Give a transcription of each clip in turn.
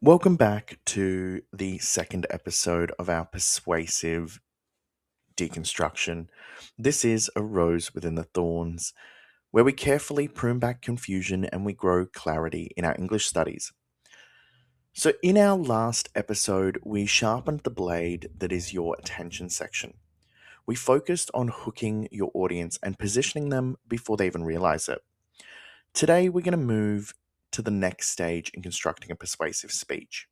Welcome back to the second episode of our persuasive deconstruction. This is A Rose Within the Thorns, where we carefully prune back confusion and we grow clarity in our English studies. So, in our last episode, we sharpened the blade that is your attention section. We focused on hooking your audience and positioning them before they even realize it. Today, we're going to move to the next stage in constructing a persuasive speech,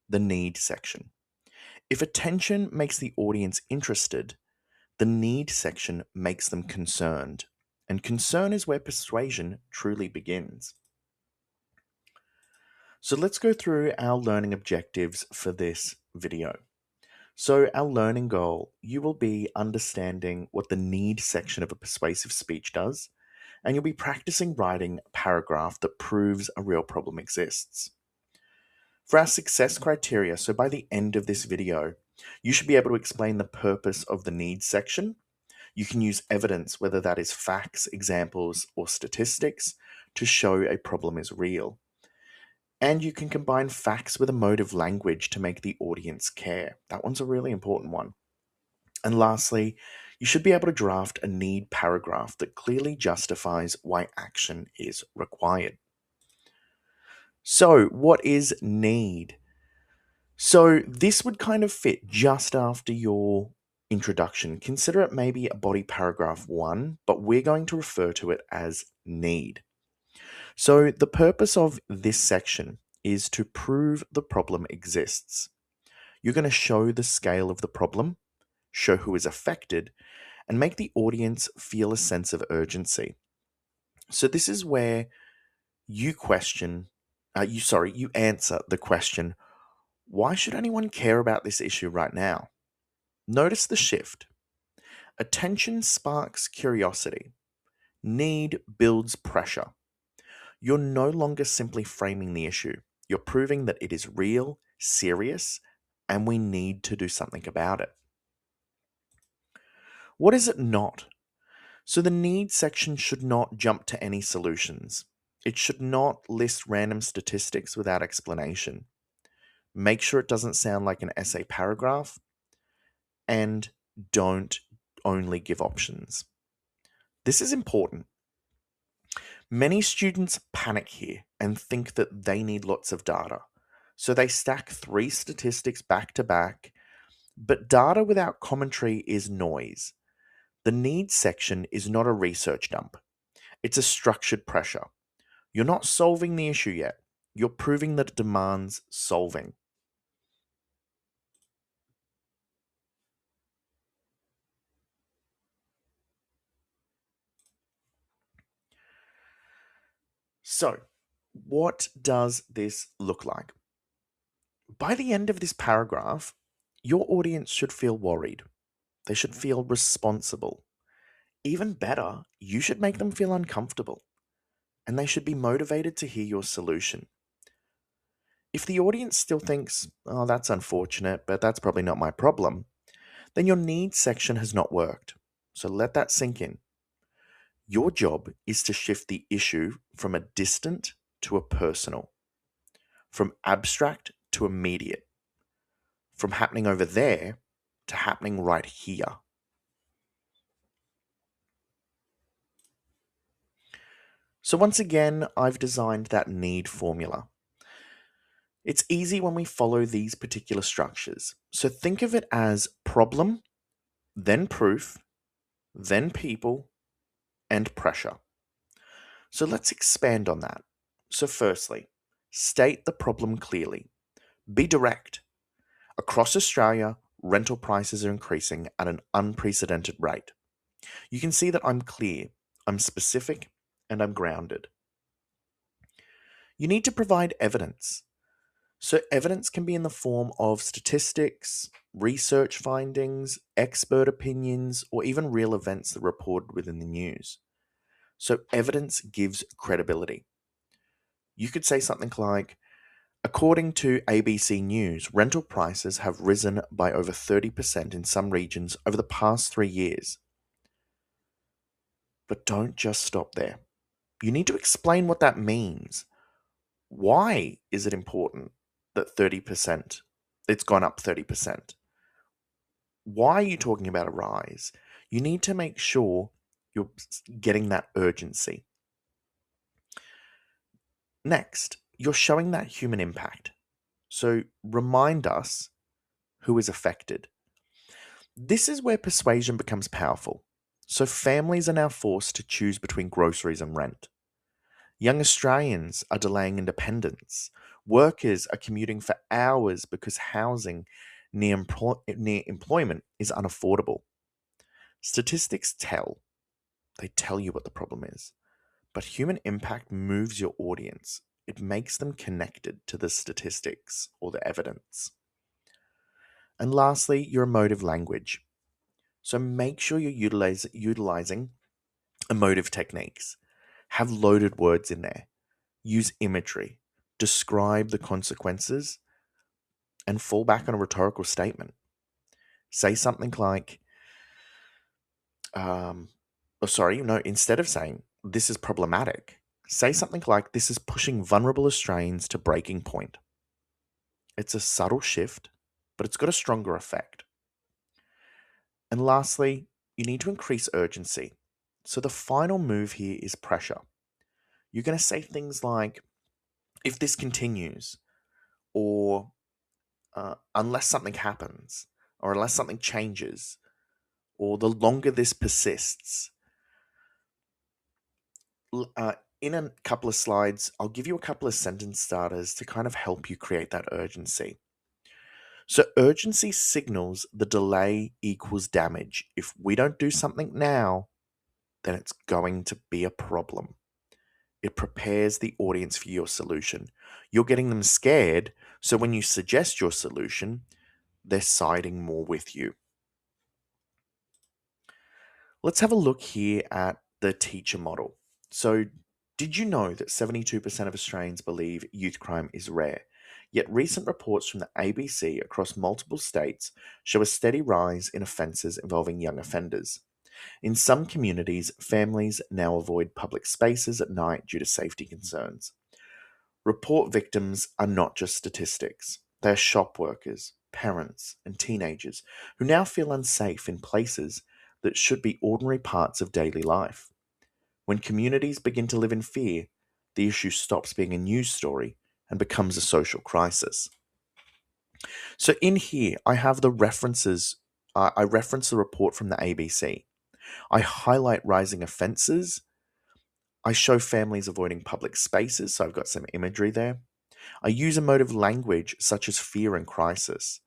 the need section. If attention makes the audience interested, the need section makes them concerned. And concern is where persuasion truly begins. So let's go through our learning objectives for this video. So, our learning goal, you will be understanding what the need section of a persuasive speech does, and you'll be practicing writing a paragraph that proves a real problem exists. For our success criteria, so by the end of this video, you should be able to explain the purpose of the needs section. You can use evidence, whether that is facts, examples, or statistics, to show a problem is real. And you can combine facts with emotive language to make the audience care. That one's a really important one. And lastly, you should be able to draft a need paragraph that clearly justifies why action is required. So, what is need? So this would kind of fit just after your introduction. Consider it maybe a body paragraph 1, but we're going to refer to it as need. So the purpose of this section is to prove the problem exists. You're going to show the scale of the problem, show who is affected, and make the audience feel a sense of urgency. So this is where you answer the question, why should anyone care about this issue right now? Notice the shift. Attention sparks curiosity. Need builds pressure. You're no longer simply framing the issue. You're proving that it is real, serious, and we need to do something about it. What is it not? So the need section should not jump to any solutions. It should not list random statistics without explanation. Make sure it doesn't sound like an essay paragraph, and don't only give options. This is important. Many students panic here and think that they need lots of data. So they stack 3 statistics back to back, but data without commentary is noise. The needs section is not a research dump. It's a structured pressure. You're not solving the issue yet. You're proving that it demands solving. So, what does this look like? By the end of this paragraph, your audience should feel worried. They should feel responsible. Even better, you should make them feel uncomfortable, and they should be motivated to hear your solution. If the audience still thinks, oh, that's unfortunate, but that's probably not my problem, then your needs section has not worked. So let that sink in. Your job is to shift the issue from a distant to a personal, from abstract to immediate, from happening over there to happening right here. So once again, I've designed that need formula. It's easy when we follow these particular structures. So think of it as problem, then proof, then people, and pressure. So let's expand on that. So firstly, state the problem clearly. Be direct. Across Australia, rental prices are increasing at an unprecedented rate. You can see that I'm clear, I'm specific, and I'm grounded. You need to provide evidence. So, evidence can be in the form of statistics, research findings, expert opinions, or even real events that are reported within the news. So, evidence gives credibility. You could say something like, according to ABC News, rental prices have risen by over 30% in some regions over the past 3 years. But don't just stop there. You need to explain what that means. Why is it important that 30%, it's gone up 30%. Why are you talking about a rise? You need to make sure you're getting that urgency. Next, you're showing that human impact. So remind us who is affected. This is where persuasion becomes powerful. So families are now forced to choose between groceries and rent. Young Australians are delaying independence. Workers are commuting for hours because housing near employment is unaffordable. Statistics they tell you what the problem is. But human impact moves your audience. It makes them connected to the statistics or the evidence. And lastly, your emotive language. So make sure you're utilizing emotive techniques. Have loaded words in there. Use imagery. Describe the consequences and fall back on a rhetorical statement. Say something like, instead of saying, this is problematic, say something like, this is pushing vulnerable Australians to breaking point. It's a subtle shift, but it's got a stronger effect. And lastly, you need to increase urgency. So the final move here is pressure. You're going to say things like, if this continues, or unless something happens, or unless something changes, or the longer this persists. In a couple of slides, I'll give you a couple of sentence starters to kind of help you create that urgency. So urgency signals the delay equals damage. If we don't do something now, then it's going to be a problem. It prepares the audience for your solution. You're getting them scared, so when you suggest your solution, they're siding more with you. Let's have a look here at the teacher model. So, did you know that 72% of Australians believe youth crime is rare? Yet recent reports from the ABC across multiple states show a steady rise in offences involving young offenders. In some communities, families now avoid public spaces at night due to safety concerns. Report victims are not just statistics. They are shop workers, parents, and teenagers who now feel unsafe in places that should be ordinary parts of daily life. When communities begin to live in fear, the issue stops being a news story and becomes a social crisis. So in here, I have the references. I reference the report from the ABC. I highlight rising offences. I show families avoiding public spaces, so I've got some imagery there. I use emotive language such as fear and crisis,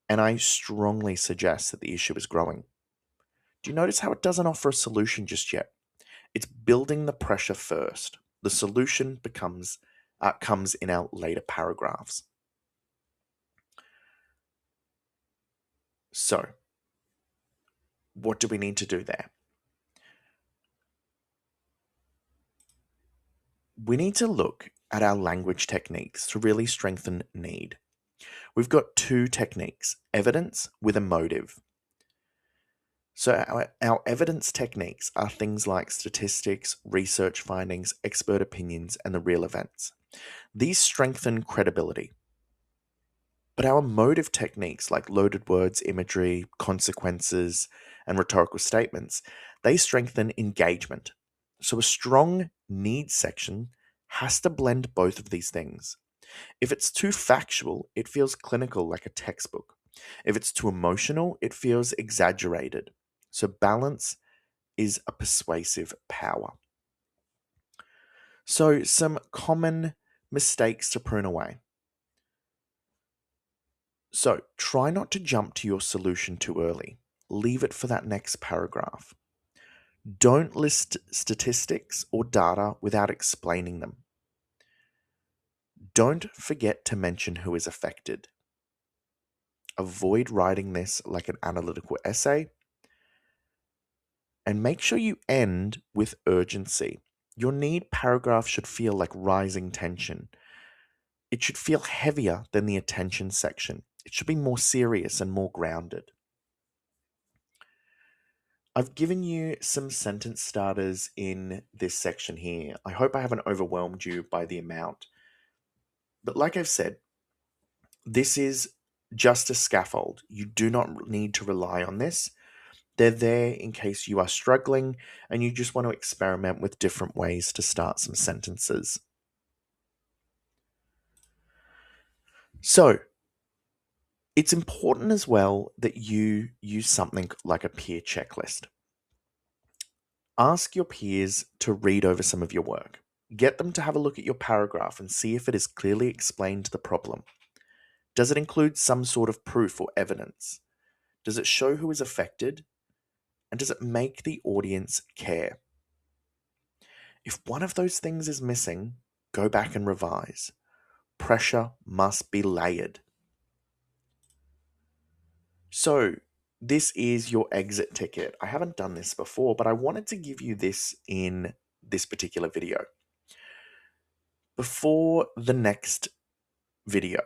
and I strongly suggest that the issue is growing. Do you notice how it doesn't offer a solution just yet? It's building the pressure first. The solution comes in our later paragraphs. So, what do we need to do there? We need to look at our language techniques to really strengthen need. We've got two techniques, evidence with emotive. So our evidence techniques are things like statistics, research findings, expert opinions, and the real events. These strengthen credibility. But our emotive techniques like loaded words, imagery, consequences, and rhetorical statements, they strengthen engagement. So a strong needs section has to blend both of these things. If it's too factual, it feels clinical like a textbook. If it's too emotional, it feels exaggerated. So balance is a persuasive power. So some common mistakes to prune away. So try not to jump to your solution too early. Leave it for that next paragraph. Don't list statistics or data without explaining them. Don't forget to mention who is affected. Avoid writing this like an analytical essay. And make sure you end with urgency. Your need paragraph should feel like rising tension. It should feel heavier than the attention section. It should be more serious and more grounded. I've given you some sentence starters in this section here. I hope I haven't overwhelmed you by the amount. But like I've said, This is just a scaffold. You do not need to rely on this. They're there in case you are struggling and you just want to experiment with different ways to start some sentences. So, it's important as well that you use something like a peer checklist. Ask your peers to read over some of your work. Get them to have a look at your paragraph and see if it has clearly explained the problem. Does it include some sort of proof or evidence? Does it show who is affected? And does it make the audience care? If one of those things is missing, go back and revise. Pressure must be layered. So, this is your exit ticket. I haven't done this before, but I wanted to give you this in this particular video. Before the next video,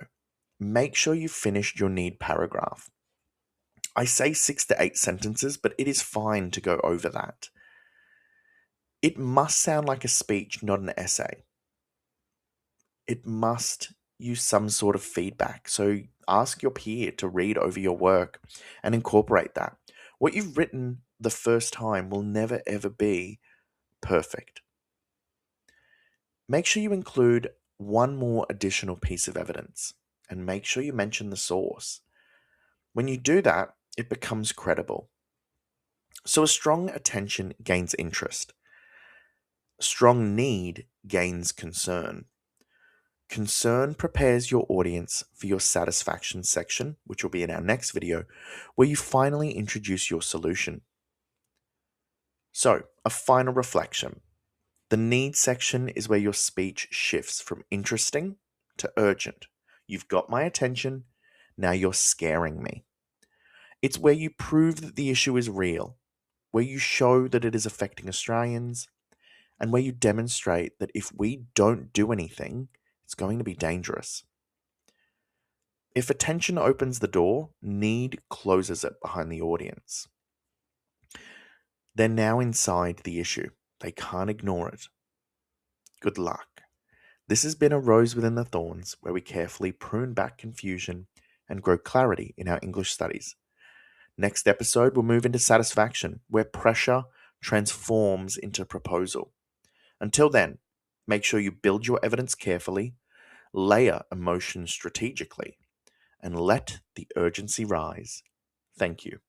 make sure you finished your need paragraph. I say 6 to 8 sentences, but it is fine to go over that. It must sound like a speech, not an essay. It must use some sort of feedback. So ask your peer to read over your work and incorporate that. What you've written the first time will never ever be perfect. Make sure you include one more additional piece of evidence and make sure you mention the source. When you do that, it becomes credible. So a strong attention gains interest. Strong need gains concern. Concern prepares your audience for your satisfaction section, which will be in our next video, where you finally introduce your solution. So, a final reflection. The need section is where your speech shifts from interesting to urgent. You've got my attention, now you're scaring me. It's where you prove that the issue is real, where you show that it is affecting Australians, and where you demonstrate that if we don't do anything, it's going to be dangerous. If attention opens the door, need closes it behind the audience. They're now inside the issue. They can't ignore it. Good luck. This has been A Rose Within the Thorns, where we carefully prune back confusion and grow clarity in our English studies. Next episode, we'll move into satisfaction, where pressure transforms into proposal. Until then, make sure you build your evidence carefully, layer emotion strategically, and let the urgency rise. Thank you.